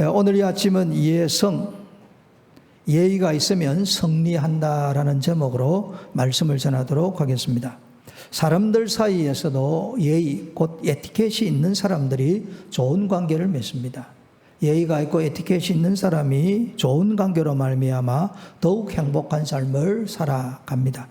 오늘 이 아침은 예성, 예의가 있으면 승리한다라는 제목으로 말씀을 전하도록 하겠습니다. 사람들 사이에서도 예의, 곧 에티켓이 있는 사람들이 좋은 관계를 맺습니다. 예의가 있고 에티켓이 있는 사람이 좋은 관계로 말미암아 더욱 행복한 삶을 살아갑니다.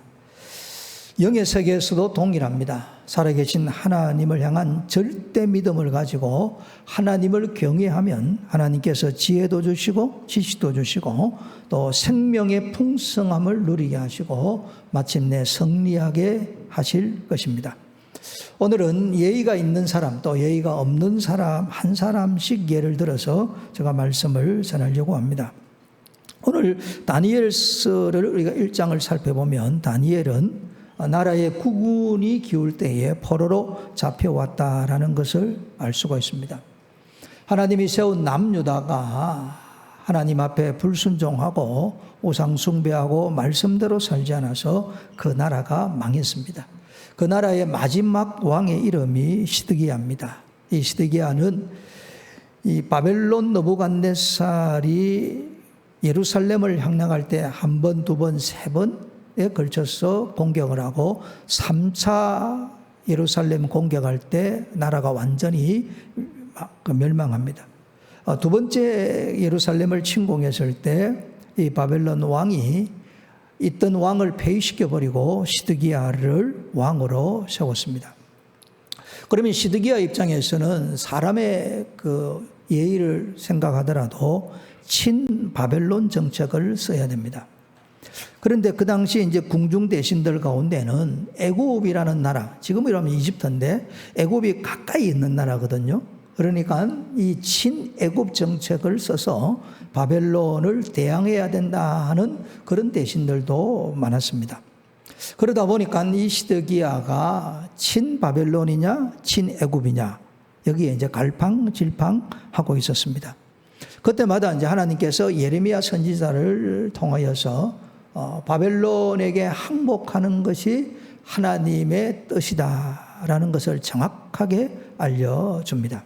영의 세계에서도 동일합니다. 살아계신 하나님을 향한 절대 믿음을 가지고 하나님을 경외하면 하나님께서 지혜도 주시고 지식도 주시고 또 생명의 풍성함을 누리게 하시고 마침내 승리하게 하실 것입니다. 오늘은 예의가 있는 사람 또 예의가 없는 사람 한 사람씩 예를 들어서 제가 말씀을 전하려고 합니다. 오늘 다니엘서를 우리가 1장을 살펴보면 다니엘은 나라의 국운이 기울 때에 포로로 잡혀왔다라는 것을 알 수가 있습니다. 하나님이 세운 남유다가 하나님 앞에 불순종하고 우상 숭배하고 말씀대로 살지 않아서 그 나라가 망했습니다. 그 나라의 마지막 왕의 이름이 시드기야입니다. 이 시드기야는 이 바벨론 느부갓네살이 예루살렘을 향락할 때 한 번, 두 번, 세 번에 걸쳐서 공격을 하고 3차 예루살렘 공격할 때 나라가 완전히 멸망합니다. 두 번째 예루살렘을 침공했을 때 이 바벨론 왕이 있던 왕을 폐위시켜버리고 시드기야를 왕으로 세웠습니다. 그러면 시드기야 입장에서는 사람의 그 예의를 생각하더라도 친 바벨론 정책을 써야 됩니다. 그런데 그 당시 이제 궁중 대신들 가운데는 애굽이라는 나라, 지금 이러면 이집트인데 애굽이 가까이 있는 나라거든요. 그러니까 이 친애굽 정책을 써서 바벨론을 대항해야 된다 하는 그런 대신들도 많았습니다. 그러다 보니까 이 시드기야가 친바벨론이냐 친애굽이냐 여기에 이제 갈팡질팡하고 있었습니다. 그때마다 이제 하나님께서 예레미야 선지자를 통하여서 바벨론에게 항복하는 것이 하나님의 뜻이다라는 것을 정확하게 알려줍니다.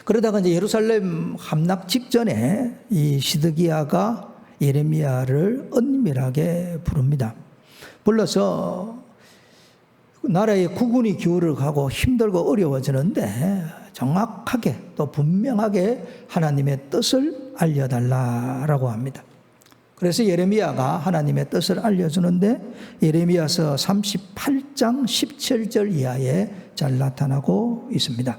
그러다가 이제 예루살렘 함락 직전에 이 시드기야가 예레미야를 은밀하게 부릅니다. 불러서 나라의 국운이 기울어가고 힘들고 어려워지는데 정확하게 또 분명하게 하나님의 뜻을 알려달라라고 합니다. 그래서 예레미야가 하나님의 뜻을 알려주는데 예레미야서 38장 17절 이하에 잘 나타나고 있습니다.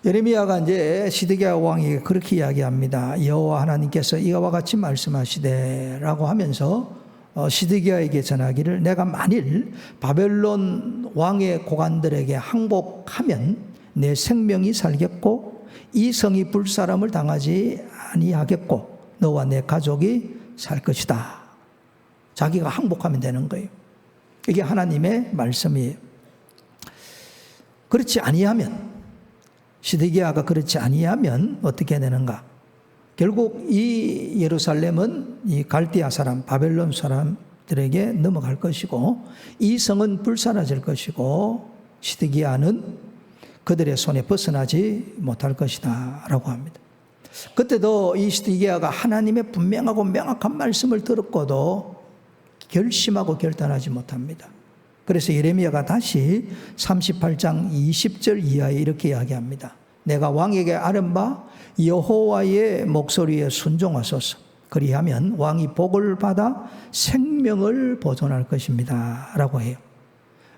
예레미야가 이제 시드기야 왕이 그렇게 이야기합니다. 여호와 하나님께서 이와 같이 말씀하시되라고 하면서 시드기야에게 전하기를 내가 만일 바벨론 왕의 고관들에게 항복하면 내 생명이 살겠고 이 성이 불사람을 당하지 아니하겠고 너와 내 가족이 살 것이다. 자기가 항복하면 되는 거예요. 이게 하나님의 말씀이에요. 그렇지 아니하면 시드기야가 그렇지 아니하면 어떻게 되는가? 결국 이 예루살렘은 이 갈대아 사람, 바벨론 사람들에게 넘어갈 것이고 이 성은 불사라질 것이고 시드기야는 그들의 손에 벗어나지 못할 것이다 라고 합니다. 그때도 이 시드기야가 하나님의 분명하고 명확한 말씀을 들었고도 결심하고 결단하지 못합니다. 그래서 예레미야가 다시 38장 20절 이하에 이렇게 이야기합니다. 내가 왕에게 아뢰는 바 여호와의 목소리에 순종하소서. 그리하면 왕이 복을 받아 생명을 보존할 것입니다 라고 해요.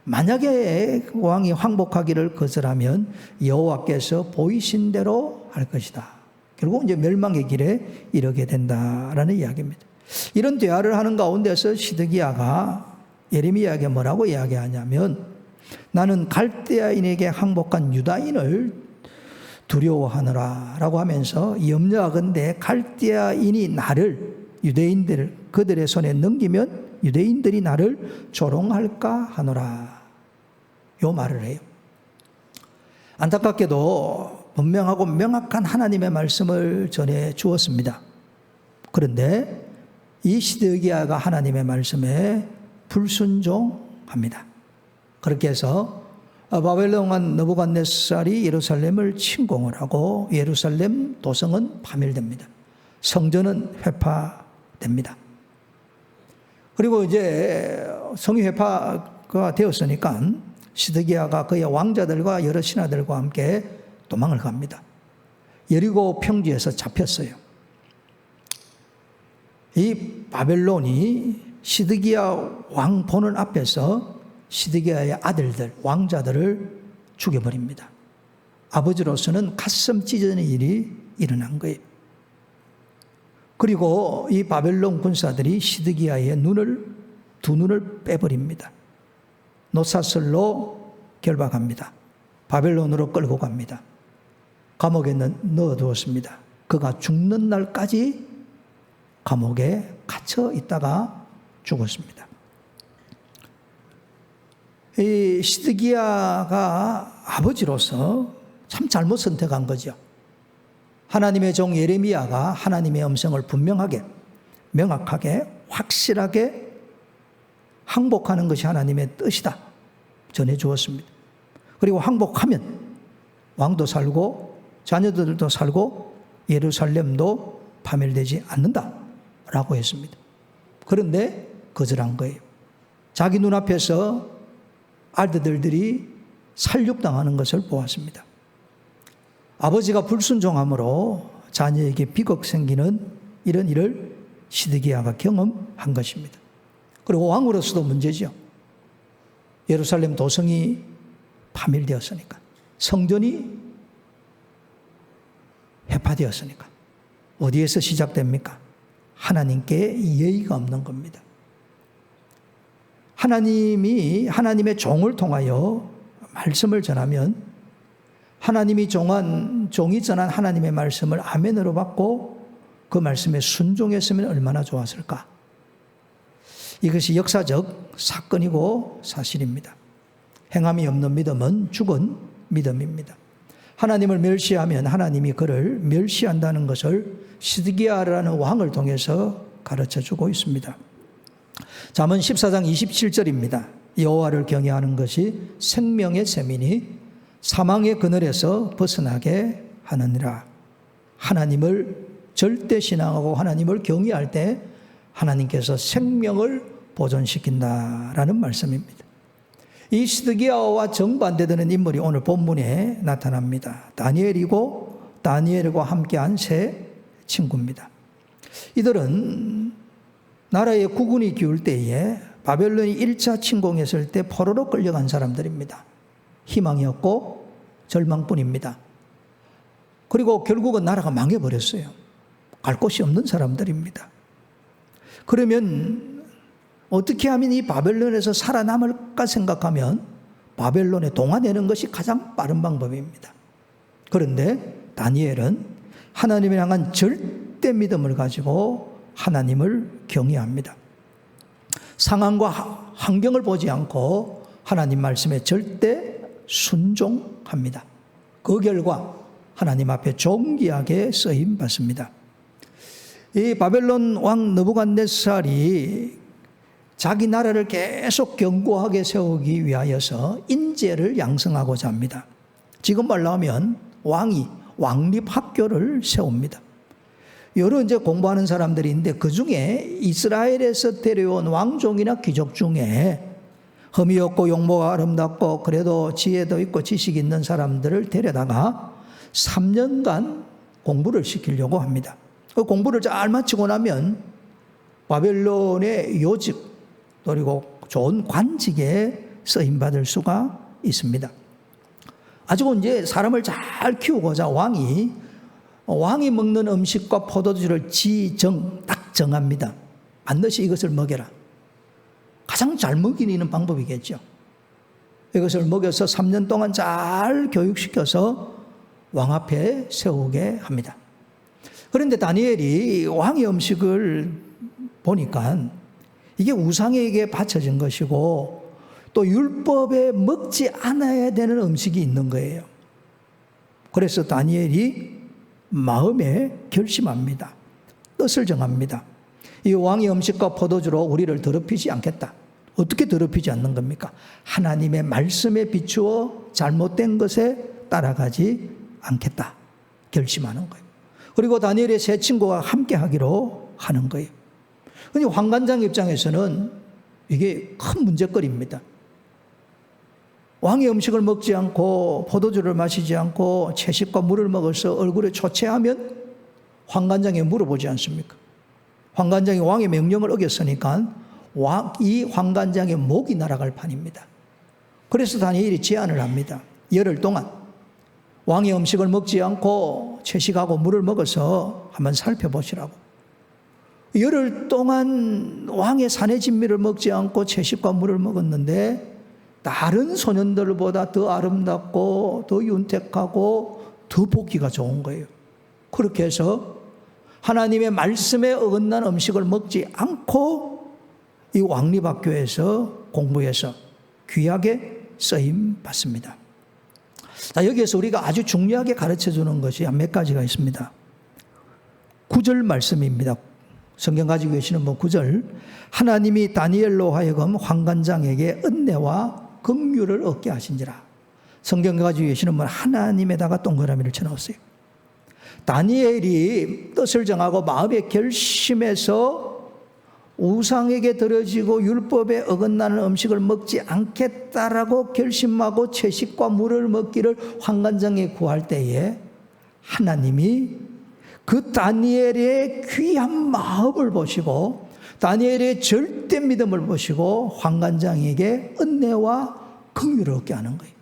만약에 왕이 항복하기를 거절하면 여호와께서 보이신 대로 할 것이다. 결국 이제 멸망의 길에 이르게 된다라는 이야기입니다. 이런 대화를 하는 가운데서 시드기야가 예레미야에게 뭐라고 이야기하냐면 나는 갈대아인에게 항복한 유다인을 두려워하노라 라고 하면서 염려하건대 갈대아인이 나를 유대인들을 그들의 손에 넘기면 유대인들이 나를 조롱할까 하노라 요 말을 해요. 안타깝게도 분명하고 명확한 하나님의 말씀을 전해 주었습니다. 그런데 이 시드기야가 하나님의 말씀에 불순종합니다. 그렇게 해서 바벨론 왕 느부갓네살이 예루살렘을 침공을 하고 예루살렘 도성은 파멸됩니다. 성전은 회파됩니다. 그리고 이제 성이 회파가 되었으니까 시드기야가 그의 왕자들과 여러 신하들과 함께 도망을 갑니다. 여리고 평지에서 잡혔어요. 이 바벨론이 시드기야 왕 보는 앞에서 시드기야의 아들들, 왕자들을 죽여버립니다. 아버지로서는 가슴 찢어지는 일이 일어난 거예요. 그리고 이 바벨론 군사들이 시드기야의 두 눈을 빼버립니다. 노사슬로 결박합니다. 바벨론으로 끌고 갑니다. 감옥에 넣어두었습니다. 그가 죽는 날까지 감옥에 갇혀 있다가 죽었습니다. 이 시드기야가 아버지로서 참 잘못 선택한 거죠. 하나님의 종 예레미야가 하나님의 음성을 분명하게, 명확하게, 확실하게 항복하는 것이 하나님의 뜻이다 전해 주었습니다. 그리고 항복하면 왕도 살고 자녀들도 살고 예루살렘도 파멸되지 않는다라고 했습니다. 그런데 거절한 거예요. 자기 눈앞에서 아들들이 살육당하는 것을 보았습니다. 아버지가 불순종함으로 자녀에게 비극 생기는 이런 일을 시드기야가 경험한 것입니다. 그리고 왕으로서도 문제죠. 예루살렘 도성이 파멸되었으니까, 성전이 회파되었으니까 어디에서 시작됩니까? 하나님께 예의가 없는 겁니다. 하나님이 하나님의 종을 통하여 말씀을 전하면 하나님이 종이 전한 하나님의 말씀을 아멘으로 받고 그 말씀에 순종했으면 얼마나 좋았을까? 이것이 역사적 사건이고 사실입니다. 행함이 없는 믿음은 죽은 믿음입니다. 하나님을 멸시하면 하나님이 그를 멸시한다는 것을 시드기야라는 왕을 통해서 가르쳐주고 있습니다. 잠언 14장 27절입니다. 여호와를 경외하는 것이 생명의 셈이니 사망의 그늘에서 벗어나게 하느니라. 하나님을 절대 신앙하고 하나님을 경외할 때 하나님께서 생명을 보존시킨다라는 말씀입니다. 이 시드기야와 정반대되는 인물이 오늘 본문에 나타납니다. 다니엘과 함께한 세 친구입니다. 이들은 나라의 국운이 기울 때에 바벨론이 1차 침공했을 때 포로로 끌려간 사람들입니다. 희망이 없고 절망뿐입니다. 그리고 결국은 나라가 망해버렸어요. 갈 곳이 없는 사람들입니다. 그러면 어떻게 하면 이 바벨론에서 살아남을까 생각하면 바벨론에 동화되는 것이 가장 빠른 방법입니다. 그런데 다니엘은 하나님을 향한 절대 믿음을 가지고 하나님을 경외합니다. 상황과 환경을 보지 않고 하나님 말씀에 절대 순종합니다. 그 결과 하나님 앞에 존귀하게 쓰임 받습니다. 이 바벨론 왕 느부갓네살이 자기 나라를 계속 견고하게 세우기 위하여서 인재를 양성하고자 합니다. 지금 말로 하면 왕립학교를 세웁니다. 여러 이제 공부하는 사람들이 있는데 그 중에 이스라엘에서 데려온 왕족이나 귀족 중에 흠이 없고 용모가 아름답고 그래도 지혜도 있고 지식이 있는 사람들을 데려다가 3년간 공부를 시키려고 합니다. 그 공부를 잘 마치고 나면 바벨론의 요직 그리고 좋은 관직에 쓰임받을 수가 있습니다. 아주 이제 사람을 잘 키우고자 왕이 먹는 음식과 포도주를 딱 정합니다. 반드시 이것을 먹여라. 가장 잘 먹이는 방법이겠죠. 이것을 먹여서 3년 동안 잘 교육시켜서 왕 앞에 세우게 합니다. 그런데 다니엘이 왕의 음식을 보니까 이게 우상에게 바쳐진 것이고 또 율법에 먹지 않아야 되는 음식이 있는 거예요. 그래서 다니엘이 마음에 결심합니다. 뜻을 정합니다. 이 왕의 음식과 포도주로 우리를 더럽히지 않겠다. 어떻게 더럽히지 않는 겁니까? 하나님의 말씀에 비추어 잘못된 것에 따라가지 않겠다 결심하는 거예요. 그리고 다니엘의 세 친구가 함께 하기로 하는 거예요. 그런데 환관장 입장에서는 이게 큰 문제거리입니다. 왕의 음식을 먹지 않고 포도주를 마시지 않고 채식과 물을 먹어서 얼굴에 초췌하면 환관장에 물어보지 않습니까? 환관장이 왕의 명령을 어겼으니까 이 환관장의 목이 날아갈 판입니다. 그래서 다니엘이 제안을 합니다. 열흘 동안 왕의 음식을 먹지 않고 채식하고 물을 먹어서 한번 살펴보시라고. 열흘 동안 왕의 산의 진미를 먹지 않고 채식과 물을 먹었는데 다른 소년들보다 더 아름답고 더 윤택하고 더 보기가 좋은 거예요. 그렇게 해서 하나님의 말씀에 어긋난 음식을 먹지 않고 이 왕립학교에서 공부해서 귀하게 쓰임 받습니다. 자, 여기에서 우리가 아주 중요하게 가르쳐 주는 것이 몇 가지가 있습니다. 9절 말씀입니다. 성경 가지고 계시는 분 9절. 하나님이 다니엘로 하여금 환관장에게 은혜와 긍휼을 얻게 하신지라. 성경 가지고 계시는 분 하나님에다가 동그라미를 쳐넣었어요. 다니엘이 뜻을 정하고 마음의 결심에서 우상에게 드려지고 율법에 어긋나는 음식을 먹지 않겠다라고 결심하고 채식과 물을 먹기를 환관장에 구할 때에 하나님이 그 다니엘의 귀한 마음을 보시고 다니엘의 절대 믿음을 보시고 환관장에게 은혜와 긍휼을 얻게 하는 거예요.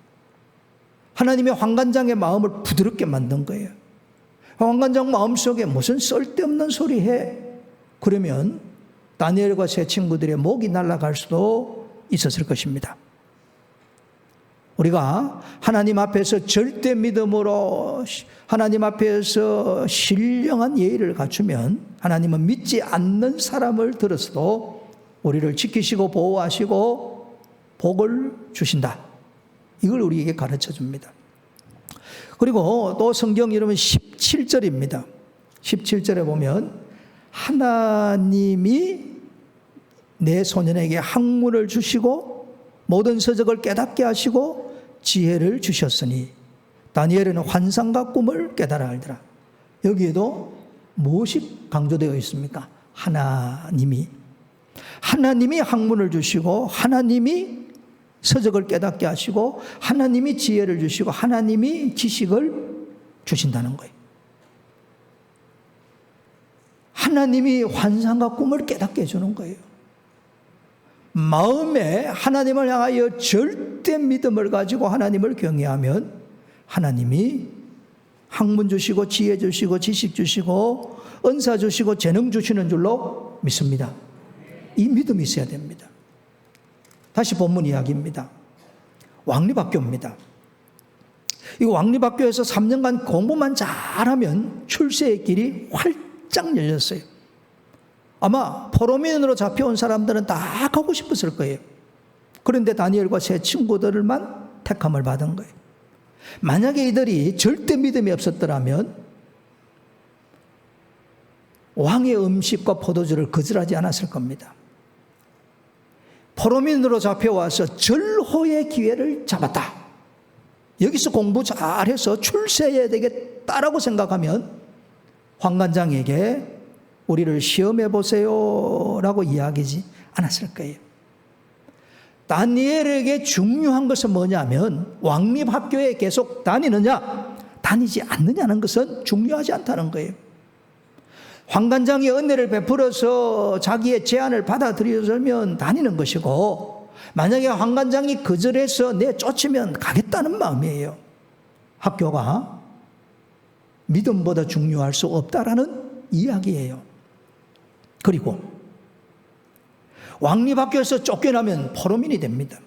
하나님의 환관장의 마음을 부드럽게 만든 거예요. 환관장 마음속에 무슨 쓸데없는 소리 해. 그러면 다니엘과 세 친구들의 목이 날아갈 수도 있었을 것입니다. 우리가 하나님 앞에서 절대 믿음으로 하나님 앞에서 신령한 예의를 갖추면 하나님은 믿지 않는 사람을 들었어도 우리를 지키시고 보호하시고 복을 주신다. 이걸 우리에게 가르쳐 줍니다. 그리고 또 성경 이름은 17절입니다. 17절에 보면 하나님이 내 소년에게 학문을 주시고 모든 서적을 깨닫게 하시고 지혜를 주셨으니 다니엘은 환상과 꿈을 깨달아 알더라. 여기에도 무엇이 강조되어 있습니까? 하나님이 학문을 주시고 하나님이 서적을 깨닫게 하시고 하나님이 지혜를 주시고 하나님이 지식을 주신다는 거예요. 하나님이 환상과 꿈을 깨닫게 해주는 거예요. 마음에 하나님을 향하여 절대 믿음을 가지고 하나님을 경외하면 하나님이 학문 주시고 지혜 주시고 지식 주시고 은사 주시고 재능 주시는 줄로 믿습니다. 이 믿음이 있어야 됩니다. 다시 본문 이야기입니다. 왕립학교입니다. 이 왕립학교에서 3년간 공부만 잘하면 출세의 길이 활짝 열렸어요. 아마 포로민으로 잡혀온 사람들은 다 가고 싶었을 거예요. 그런데 다니엘과 세 친구들만 택함을 받은 거예요. 만약에 이들이 절대 믿음이 없었더라면 왕의 음식과 포도주를 거절하지 않았을 겁니다. 포로민으로 잡혀와서 절호의 기회를 잡았다. 여기서 공부 잘해서 출세해야 되겠다라고 생각하면 환관장에게 우리를 시험해 보세요 라고 이야기하지 않았을 거예요. 다니엘에게 중요한 것은 뭐냐면 왕립학교에 계속 다니느냐 다니지 않느냐는 것은 중요하지 않다는 거예요. 환관장이 은혜를 베풀어서 자기의 제안을 받아들여주면 다니는 것이고 만약에 환관장이 거절해서 내쫓으면 가겠다는 마음이에요. 학교가 믿음보다 중요할 수 없다라는 이야기예요. 그리고 왕립학교에서 쫓겨나면 포로민이 됩니다.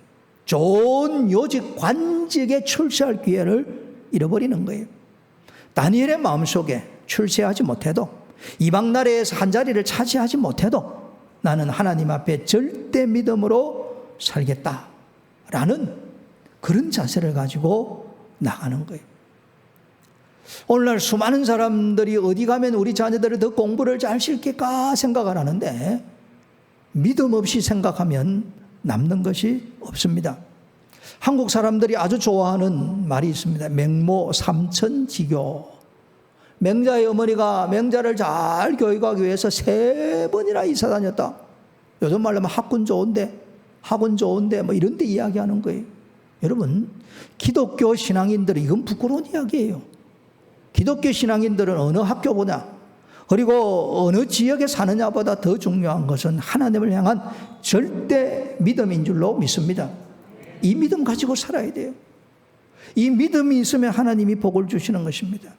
좋은 요직 관직에 출세할 기회를 잃어버리는 거예요. 다니엘의 마음속에 출세하지 못해도 이방 나라에서 한 자리를 차지하지 못해도 나는 하나님 앞에 절대 믿음으로 살겠다라는 그런 자세를 가지고 나가는 거예요. 오늘날 수많은 사람들이 어디 가면 우리 자녀들이 더 공부를 잘 시킬까 생각을 하는데 믿음 없이 생각하면 남는 것이 없습니다. 한국 사람들이 아주 좋아하는 말이 있습니다. 맹모 삼천지교. 맹자의 어머니가 맹자를 잘 교육하기 위해서 3번이나 이사 다녔다. 요즘 말로 하면 학군 좋은데 뭐 이런 데 이야기하는 거예요. 여러분, 기독교 신앙인들은 이건 부끄러운 이야기예요. 기독교 신앙인들은 어느 학교보다 그리고 어느 지역에 사느냐보다 더 중요한 것은 하나님을 향한 절대 믿음인 줄로 믿습니다. 이 믿음 가지고 살아야 돼요. 이 믿음이 있으면 하나님이 복을 주시는 것입니다.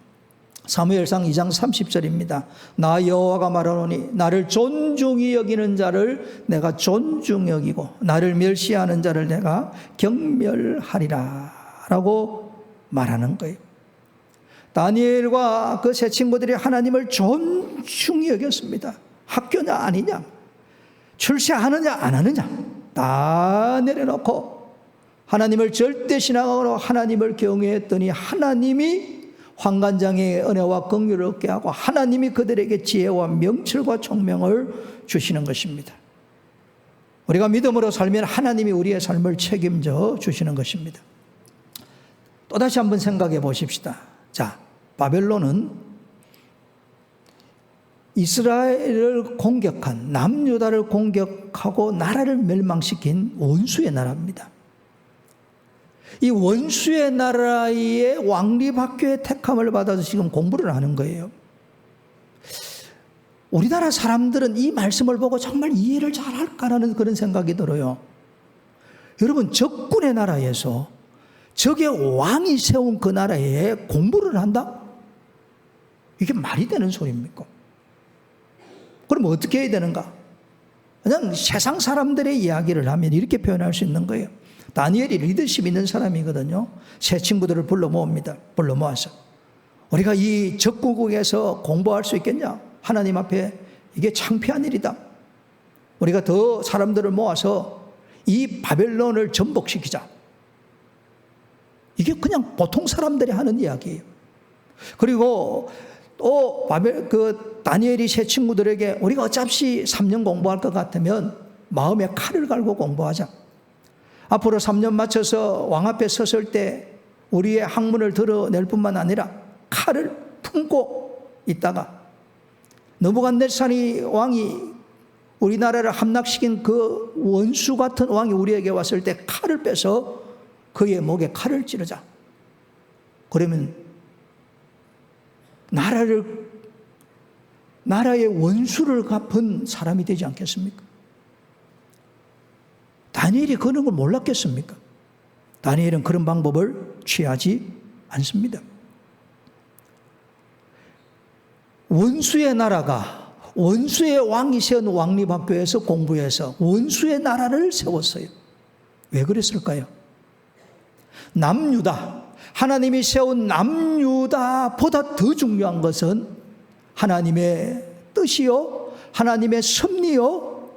사무엘상 2장 30절입니다. 나 여호와가 말하노니 나를 존중히 여기는 자를 내가 존중히 여기고 나를 멸시하는 자를 내가 경멸하리라 라고 말하는 거예요. 다니엘과 그 세 친구들이 하나님을 존중히 여겼습니다. 학교냐 아니냐, 출세하느냐 안 하느냐 다 내려놓고 하나님을 절대 신앙으로 하나님을 경외했더니 하나님이 환관장애의 은혜와 긍휼을 얻게 하고 하나님이 그들에게 지혜와 명철과 총명을 주시는 것입니다. 우리가 믿음으로 살면 하나님이 우리의 삶을 책임져 주시는 것입니다. 또다시 한번 생각해 보십시다. 자, 바벨론은 이스라엘을 공격한, 남유다를 공격하고 나라를 멸망시킨 원수의 나라입니다. 이 원수의 나라의 왕립학교의 택함을 받아서 지금 공부를 하는 거예요. 우리나라 사람들은 이 말씀을 보고 정말 이해를 잘할까라는 그런 생각이 들어요. 여러분, 적군의 나라에서 적의 왕이 세운 그 나라에 공부를 한다? 이게 말이 되는 소리입니까? 그럼 어떻게 해야 되는가? 그냥 세상 사람들의 이야기를 하면 이렇게 표현할 수 있는 거예요. 다니엘이 리더십 있는 사람이거든요. 새 친구들을 불러 모읍니다. 불러 모아서 우리가 이 적국에서 공부할 수 있겠냐? 하나님 앞에 이게 창피한 일이다. 우리가 더 사람들을 모아서 이 바벨론을 전복시키자. 이게 그냥 보통 사람들이 하는 이야기예요. 그리고 또 다니엘이 새 친구들에게 우리가 어차피 3년 공부할 것 같으면 마음에 칼을 갈고 공부하자. 앞으로 3년 맞춰서 왕 앞에 섰을 때 우리의 학문을 드러낼 뿐만 아니라 칼을 품고 있다가 느부갓네살이 왕이 우리나라를 함락시킨 그 원수 같은 왕이 우리에게 왔을 때 칼을 빼서 그의 목에 칼을 찌르자. 그러면 나라의 원수를 갚은 사람이 되지 않겠습니까? 다니엘이 그런 걸 몰랐겠습니까? 다니엘은 그런 방법을 취하지 않습니다. 원수의 나라가 원수의 왕이 세운 왕립학교에서 공부해서 원수의 나라를 세웠어요. 왜 그랬을까요? 남유다, 하나님이 세운 남유다보다 더 중요한 것은 하나님의 뜻이요, 하나님의 섭리요,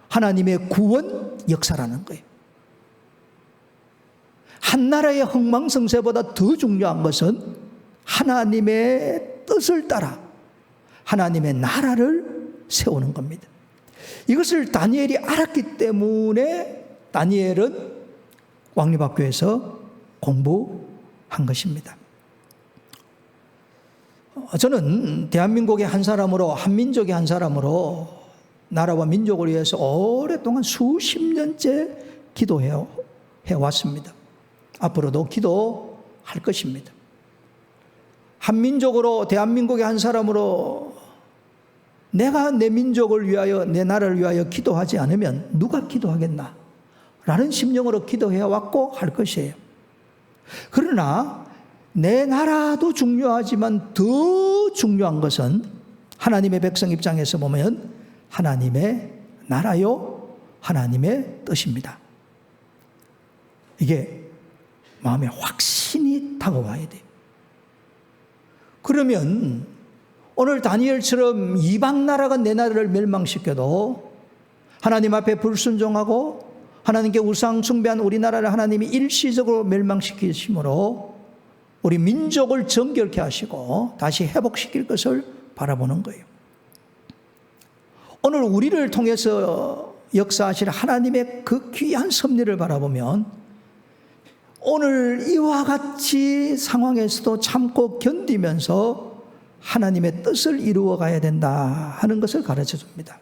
하나님의 구원 역사라는 거예요. 한 나라의 흥망성쇠보다 더 중요한 것은 하나님의 뜻을 따라 하나님의 나라를 세우는 겁니다. 이것을 다니엘이 알았기 때문에 다니엘은 왕립학교에서 공부한 것입니다. 저는 대한민국의 한 사람으로, 한민족의 한 사람으로 나라와 민족을 위해서 오랫동안 수십 년째 기도해 왔습니다. 앞으로도 기도할 것입니다. 한민족으로, 대한민국의 한 사람으로 내가 내 민족을 위하여, 내 나라를 위하여 기도하지 않으면 누가 기도하겠나? 라는 심령으로 기도해 왔고 할 것이에요. 그러나 내 나라도 중요하지만 더 중요한 것은 하나님의 백성 입장에서 보면 하나님의 나라요, 하나님의 뜻입니다. 이게 마음에 확신이 다가와야 돼요. 그러면 오늘 다니엘처럼 이방 나라가 내 나라를 멸망시켜도 하나님 앞에 불순종하고 하나님께 우상 숭배한 우리나라를 하나님이 일시적으로 멸망시키심으로 우리 민족을 정결케 하시고 다시 회복시킬 것을 바라보는 거예요. 오늘 우리를 통해서 역사하실 하나님의 그 귀한 섭리를 바라보면 오늘 이와 같이 상황에서도 참고 견디면서 하나님의 뜻을 이루어 가야 된다 하는 것을 가르쳐 줍니다.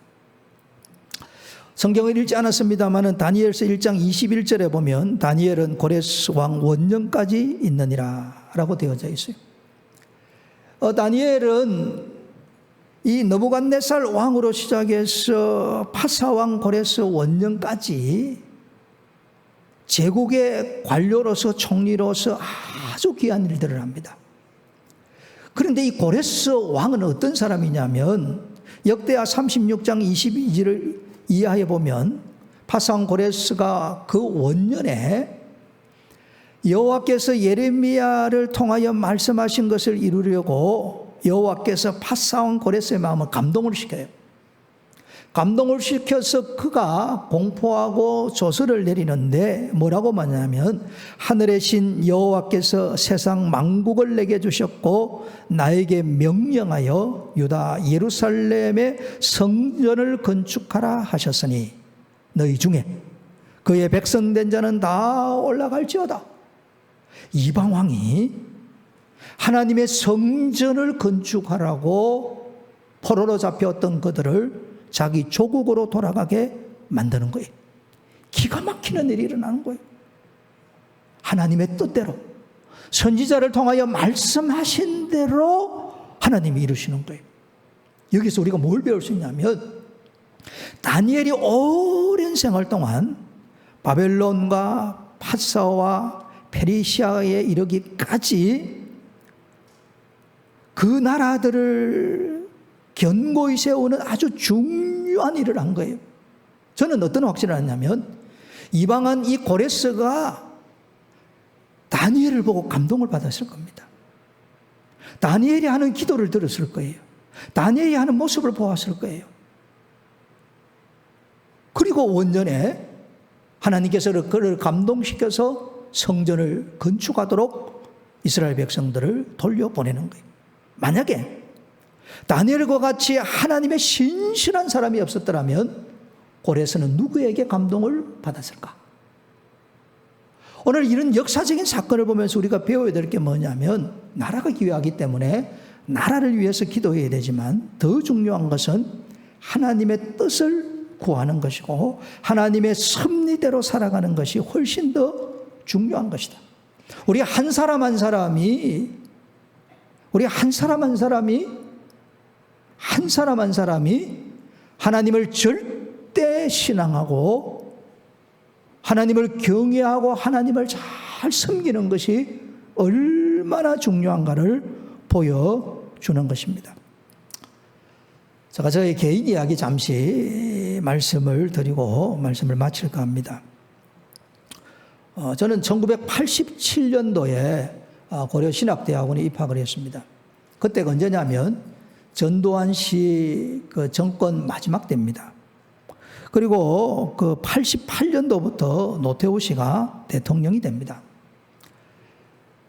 성경을 읽지 않았습니다만 다니엘서 1장 21절에 보면 다니엘은 고레스 왕 원년까지 있느니라 라고 되어져 있어요. 다니엘은 이 느부갓네살 왕으로 시작해서 파사왕 고레스 원년까지 제국의 관료로서 총리로서 아주 귀한 일들을 합니다. 그런데 이 고레스 왕은 어떤 사람이냐면 역대하 36장 22절을 이하해 보면 파사왕 고레스가 그 원년에 여호와께서 예레미야를 통하여 말씀하신 것을 이루려고 여호와께서 파사왕 고레스의 마음을 감동을 시켜요. 감동을 시켜서 그가 공포하고 조서를 내리는데 뭐라고 말하냐면 하늘의 신 여호와께서 세상 만국을 내게 주셨고 나에게 명령하여 유다 예루살렘의 성전을 건축하라 하셨으니 너희 중에 그의 백성된 자는 다 올라갈지어다. 이방 왕이 하나님의 성전을 건축하라고 포로로 잡혔던 그들을 자기 조국으로 돌아가게 만드는 거예요. 기가 막히는 일이 일어나는 거예요. 하나님의 뜻대로 선지자를 통하여 말씀하신 대로 하나님이 이루시는 거예요. 여기서 우리가 뭘 배울 수 있냐면 다니엘이 오랜 생활 동안 바벨론과 파사와 페르시아에 이르기까지 그 나라들을 견고히 세우는 아주 중요한 일을 한 거예요. 저는 어떤 확신을 하냐면 이방한 이 고레스가 다니엘을 보고 감동을 받았을 겁니다. 다니엘이 하는 기도를 들었을 거예요. 다니엘이 하는 모습을 보았을 거예요. 그리고 원년에 하나님께서 그를 감동시켜서 성전을 건축하도록 이스라엘 백성들을 돌려보내는 거예요. 만약에 다니엘과 같이 하나님의 신실한 사람이 없었더라면 고레스는 누구에게 감동을 받았을까? 오늘 이런 역사적인 사건을 보면서 우리가 배워야 될 게 뭐냐면 나라가 귀하기 때문에 나라를 위해서 기도해야 되지만 더 중요한 것은 하나님의 뜻을 구하는 것이고 하나님의 섭리대로 살아가는 것이 훨씬 더 중요한 것이다. 우리 한 사람 한 사람이 하나님을 절대 신앙하고 하나님을 경외하고 하나님을 잘 섬기는 것이 얼마나 중요한가를 보여주는 것입니다. 제가 저의 개인 이야기 잠시 말씀을 드리고 말씀을 마칠까 합니다. 저는 1987년도에 고려신학대학원에 입학을 했습니다. 그때가 언제냐면 전두환 씨 그 정권 마지막 때입니다. 그리고 그 88년도부터 노태우 씨가 대통령이 됩니다.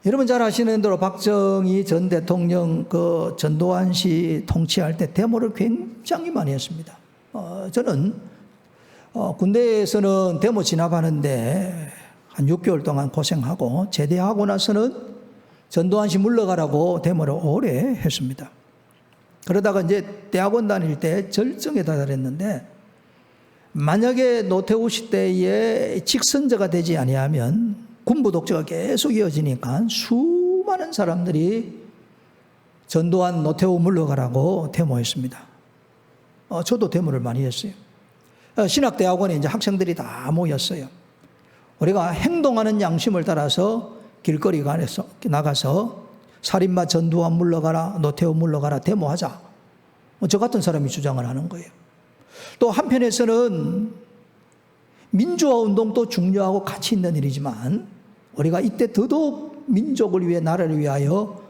여러분 잘 아시는 대로 박정희 전 대통령 그 전두환 씨 통치할 때 데모를 굉장히 많이 했습니다. 저는 군대에서는 데모 진압하는데 한 6개월 동안 고생하고 제대하고 나서는 전두환 씨 물러가라고 데모를 오래 했습니다. 그러다가 이제 대학원 다닐 때 절정에 다다랐는데 만약에 노태우 시대에 직선제가 되지 아니하면 군부 독재가 계속 이어지니까 수많은 사람들이 전두환 노태우 물러가라고 데모했습니다. 저도 데모를 많이 했어요. 신학대학원에 이제 학생들이 다 모였어요. 우리가 행동하는 양심을 따라서 길거리 나가서 살인마 전두환 물러가라, 노태우 물러가라 데모하자. 저 같은 사람이 주장을 하는 거예요. 또 한편에서는 민주화 운동도 중요하고 가치 있는 일이지만 우리가 이때 더더욱 민족을 위해 나라를 위하여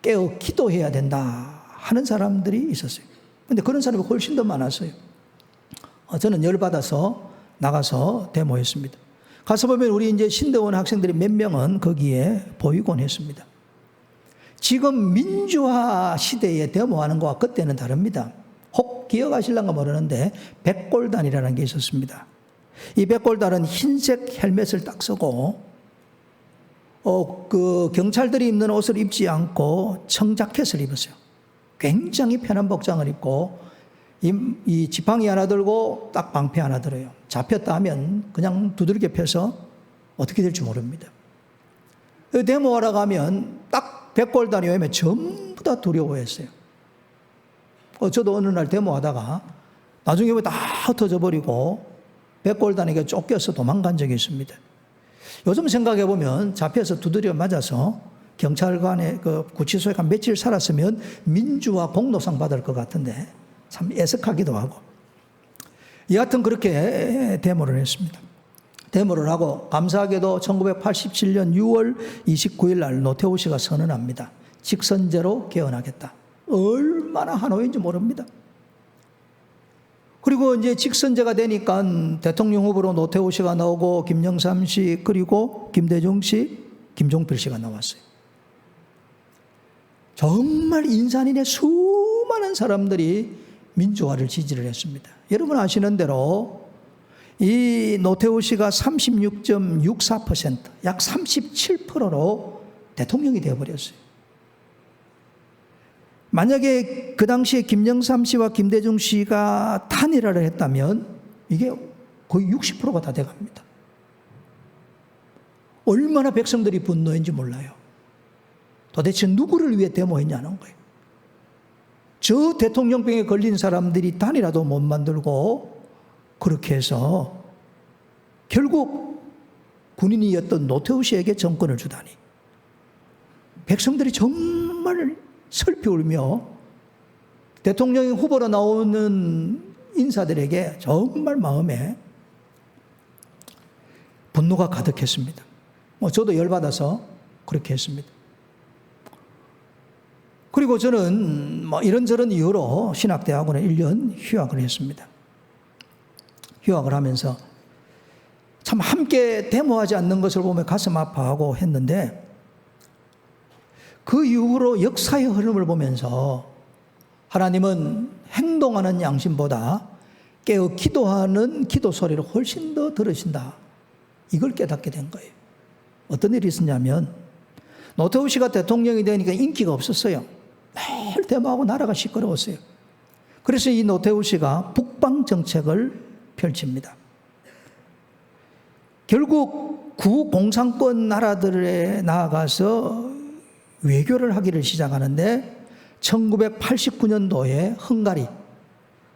깨어 기도해야 된다 하는 사람들이 있었어요. 그런데 그런 사람이 훨씬 더 많았어요. 저는 열받아서 나가서 데모했습니다. 가서 보면 우리 이제 신대원 학생들이 몇 명은 거기에 보이곤 했습니다. 지금 민주화 시대에 데모하는 것과 그때는 다릅니다. 혹 기억하실런가 모르는데 백골단이라는 게 있었습니다. 이 백골단은 흰색 헬멧을 딱 쓰고 그 경찰들이 입는 옷을 입지 않고 청자켓을 입었어요. 굉장히 편한 복장을 입고 이 지팡이 하나 들고 딱 방패 하나 들어요. 잡혔다 하면 그냥 두들겨 펴서 어떻게 될지 모릅니다. 데모하러 가면 딱 백골단이 오면 전부 다 두려워했어요. 저도 어느 날 데모하다가 나중에 다 흩어져 버리고 백골단에게 쫓겨서 도망간 적이 있습니다. 요즘 생각해 보면 잡혀서 두드려 맞아서 경찰관의 그 구치소에 한 며칠 살았으면 민주화 공로상 받을 것 같은데 참 애석하기도 하고. 여하튼 그렇게 데모를 했습니다. 데모를 하고 감사하게도 1987년 6월 29일 날 노태우 씨가 선언합니다. 직선제로 개헌하겠다. 얼마나 한호인지 모릅니다. 그리고 이제 직선제가 되니까 대통령 후보로 노태우 씨가 나오고 김영삼 씨 그리고 김대중 씨, 김종필 씨가 나왔어요. 정말 인산인의 수많은 사람들이 민주화를 지지를 했습니다. 여러분 아시는 대로 이 노태우 씨가 36.64%, 약 37%로 대통령이 되어버렸어요. 만약에 그 당시에 김영삼 씨와 김대중 씨가 단일화를 했다면 이게 거의 60%가 다 돼갑니다. 얼마나 백성들이 분노했는지 몰라요. 도대체 누구를 위해 데모했냐는 거예요. 저 대통령병에 걸린 사람들이 단일화도 못 만들고 그렇게 해서 결국 군인이었던 노태우 씨에게 정권을 주다니. 백성들이 정말 슬피 울며 대통령 후보로 나오는 인사들에게 정말 마음에 분노가 가득했습니다. 저도 열받아서 그렇게 했습니다. 그리고 저는 이런저런 이유로 신학대학원에 1년 휴학을 했습니다. 휴학을 하면서 참 함께 데모하지 않는 것을 보면 가슴 아파하고 했는데 그 이후로 역사의 흐름을 보면서 하나님은 행동하는 양심보다 깨어 기도하는 기도 소리를 훨씬 더 들으신다. 이걸 깨닫게 된 거예요. 어떤 일이 있었냐면 노태우 씨가 대통령이 되니까 인기가 없었어요. 매일 데모하고 나라가 시끄러웠어요. 그래서 이 노태우 씨가 북방 정책을 펼칩니다. 결국 구공산권 나라들에 나아가서 외교를 하기를 시작하는데 1989년도에 헝가리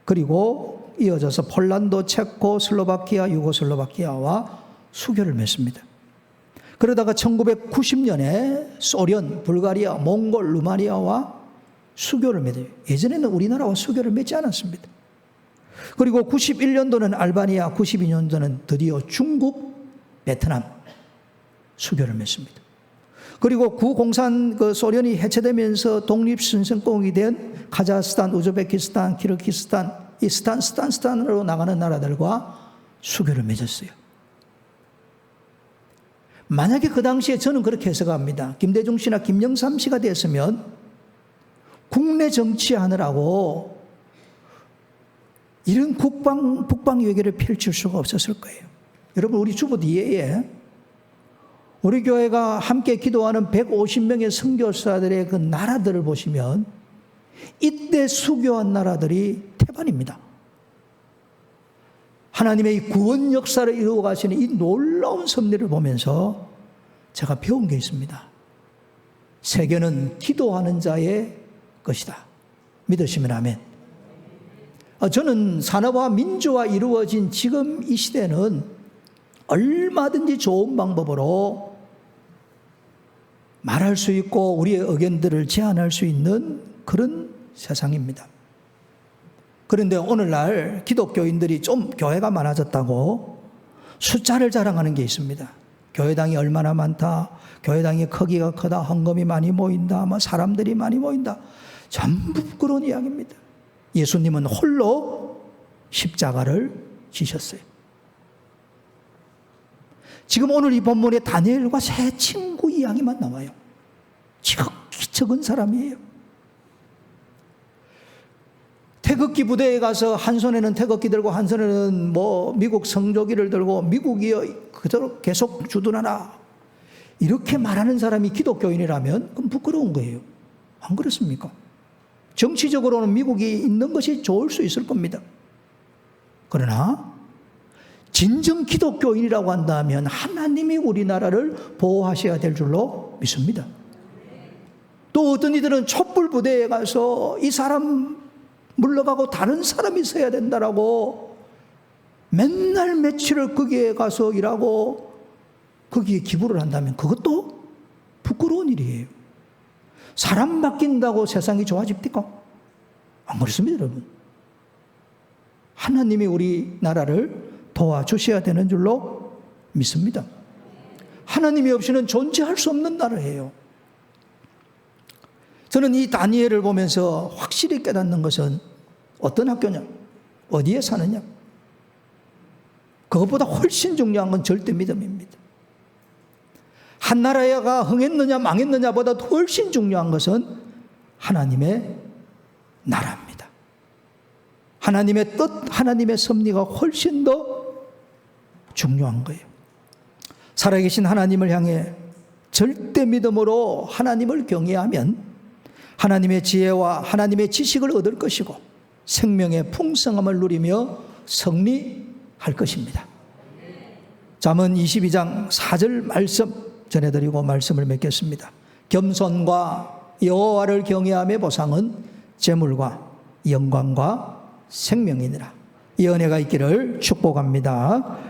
그리고 이어져서 폴란드, 체코, 슬로바키아, 유고슬로바키아와 수교를 맺습니다. 그러다가 1990년에 소련, 불가리아, 몽골, 루마니아와 수교를 맺어요. 예전에는 우리나라와 수교를 맺지 않았습니다. 그리고 91년도는 알바니아, 92년도는 드디어 중국, 베트남 수교를 맺습니다. 그리고 구공산 소련이 해체되면서 독립순선공이 된 카자흐스탄, 우즈베키스탄, 키르기스탄, 이 스탄으로 나가는 나라들과 수교를 맺었어요. 만약에 그 당시에 저는 그렇게 해석합니다. 김대중 씨나 김영삼 씨가 됐으면 국내 정치하느라고 이런 북방 외교를 펼칠 수가 없었을 거예요. 여러분 우리 주보 뒤에 우리 교회가 함께 기도하는 150명의 선교사들의 그 나라들을 보시면 이때 수교한 나라들이 태반입니다. 하나님의 이 구원 역사를 이루어 가시는 이 놀라운 섭리를 보면서 제가 배운 게 있습니다. 세계는 기도하는 자의 것이다. 믿으시면 아멘. 저는 산업화 민주화 이루어진 지금 이 시대는 얼마든지 좋은 방법으로 말할 수 있고 우리의 의견들을 제안할 수 있는 그런 세상입니다. 그런데 오늘날 기독교인들이 좀 교회가 많아졌다고 숫자를 자랑하는 게 있습니다. 교회당이 얼마나 많다, 교회당의 크기가 크다, 헌금이 많이 모인다, 사람들이 많이 모인다. 전부 부끄러운 이야기입니다. 예수님은 홀로 십자가를 지셨어요. 지금 오늘 이 본문에 다니엘과 세 친구 이야기만 나와요. 지극히 적은 사람이에요. 태극기 부대에 가서 한 손에는 태극기 들고 한 손에는 뭐 미국 성조기를 들고 미국이여 그대로 계속 주둔하라, 이렇게 말하는 사람이 기독교인이라면 그럼 부끄러운 거예요. 안 그렇습니까? 정치적으로는 미국이 있는 것이 좋을 수 있을 겁니다. 그러나 진정 기독교인이라고 한다면 하나님이 우리나라를 보호하셔야 될 줄로 믿습니다. 또 어떤 이들은 촛불 부대에 가서 이 사람 물러가고 다른 사람이 서야 된다라고 맨날 며칠을 거기에 가서 일하고 거기에 기부를 한다면 그것도 부끄러운 일이에요. 사람 바뀐다고 세상이 좋아집니까? 안 그렇습니다, 여러분. 하나님이 우리나라를 도와주셔야 되는 줄로 믿습니다. 하나님이 없이는 존재할 수 없는 나라예요. 저는 이 다니엘을 보면서 확실히 깨닫는 것은 어떤 학교냐, 어디에 사느냐, 그것보다 훨씬 중요한 건 절대 믿음입니다. 한 나라가 흥했느냐 망했느냐보다 훨씬 중요한 것은 하나님의 나라입니다. 하나님의 뜻, 하나님의 섭리가 훨씬 더 중요한 거예요. 살아계신 하나님을 향해 절대 믿음으로 하나님을 경외하면 하나님의 지혜와 하나님의 지식을 얻을 것이고 생명의 풍성함을 누리며 승리할 것입니다. 잠언 22장 4절 말씀 전해드리고 말씀을 맺겠습니다. 겸손과 여호와를 경외함의 보상은 재물과 영광과 생명이니라. 이 은혜가 있기를 축복합니다.